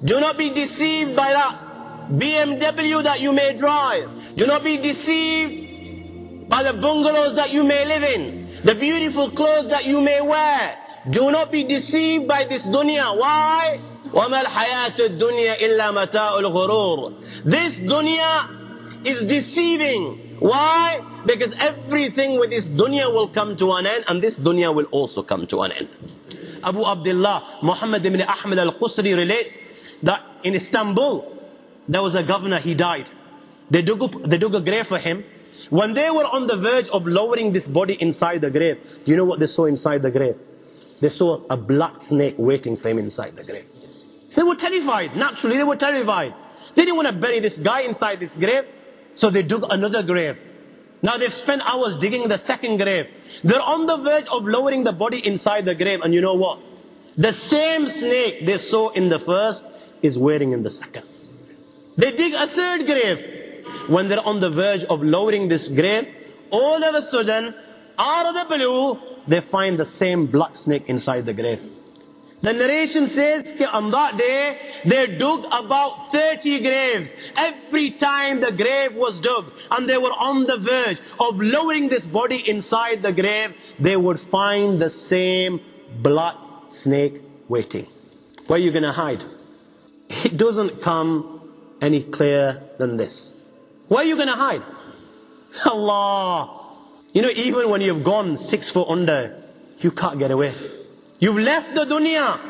Do not be deceived by that BMW that you may drive. Do not be deceived by the bungalows that you may live in, the beautiful clothes that you may wear. Do not be deceived by this dunya. Why? وَمَا الْحَيَاةُ الدُّنْيَا إِلَّا مَتَاءُ الْغُرُورِ. This dunya is deceiving. Why? Because everything with this dunya will come to an end, and this dunya will also come to an end. Abu Abdullah Muhammad ibn Ahmad al-Qusri relates that in Istanbul there was a governor, he died. They dug a grave for him. When they were on the verge of lowering this body inside the grave, do you know what they saw inside the grave? They saw a black snake waiting for him inside the grave. They were terrified. Naturally, they were terrified. They didn't want to bury this guy inside this grave, so they dug another grave. Now they've spent hours digging the second grave. They're on the verge of lowering the body inside the grave, and you know what? The same snake they saw in the first is waiting in the second. They dig a third grave. When they're on the verge of lowering this grave, all of a sudden, out of the blue, they find the same black snake inside the grave. The narration says that on that day, they dug about 30 graves. Every time the grave was dug, and they were on the verge of lowering this body inside the grave, they would find the same black snake waiting. Where are you going to hide? It doesn't come any clearer than this. Where are you going to hide? Allah. You know, even when you've gone 6 foot under, you can't get away. You've left the dunya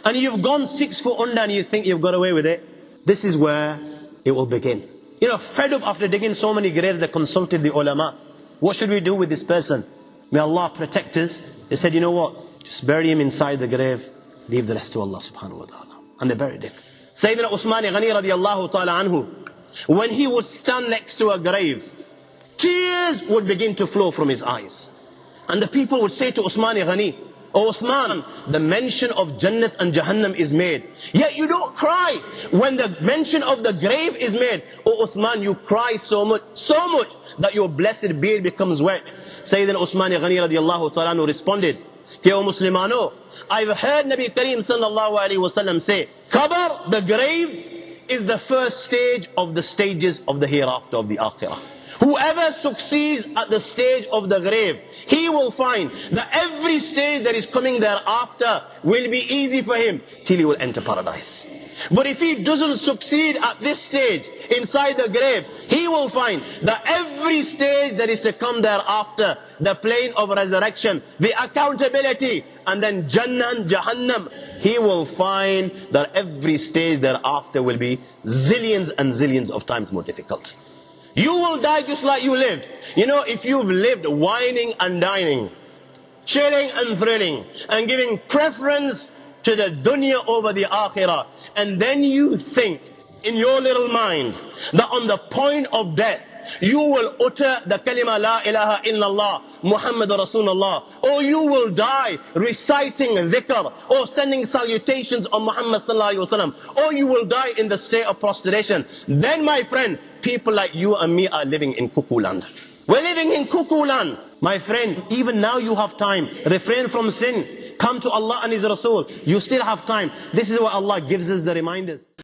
and you've gone 6 foot under and you think you've got away with it. This is where it will begin. You know, fed up after digging so many graves, they consulted the ulama. What should we do with this person? May Allah protect us. They said, you know what? Just bury him inside the grave. Leave the rest to Allah subhanahu wa ta'ala. And they buried him. Sayyidina Usman Ghani radiallahu ta'ala anhu, when he would stand next to a grave, tears would begin to flow from his eyes. And the people would say to Usman Ghani, "Oh Uthman, the mention of Jannat and Jahannam is made, yet you don't cry when the mention of the grave is made. Oh Uthman, you cry so much that your blessed beard becomes wet." Sayyidina Usman Ghani radiallahu ta'ala anhu responded, "O Muslimano, I've heard Nabi Kareem sallallahu alayhi wa sallam say, Qabr, the grave, is the first stage of the stages of the hereafter, of the akhirah. Whoever succeeds at the stage of the grave, he will find that every stage that is coming thereafter will be easy for him till he will enter paradise. But if he doesn't succeed at this stage inside the grave, he will find that every stage that is to come thereafter, the plane of resurrection, the accountability, and then Jannah and Jahannam, he will find that every stage thereafter will be zillions and zillions of times more difficult. You will die just like you lived. You know, if you've lived whining and dining, chilling and thrilling, and giving preference to the dunya over the akhirah, and then you think in your little mind that on the point of death, you will utter the kalima la ilaha illallah Muhammad Rasulullah, or you will die reciting dhikr or sending salutations on Muhammad sallallahu alaihi wasallam, or you will die in the state of prostration, then my friend, people like you and me are living in cuckoo land. We're living in cuckoo land. My friend, even now you have time. Refrain from sin. Come to Allah and His Rasul. You still have time. This is what Allah gives us the reminders.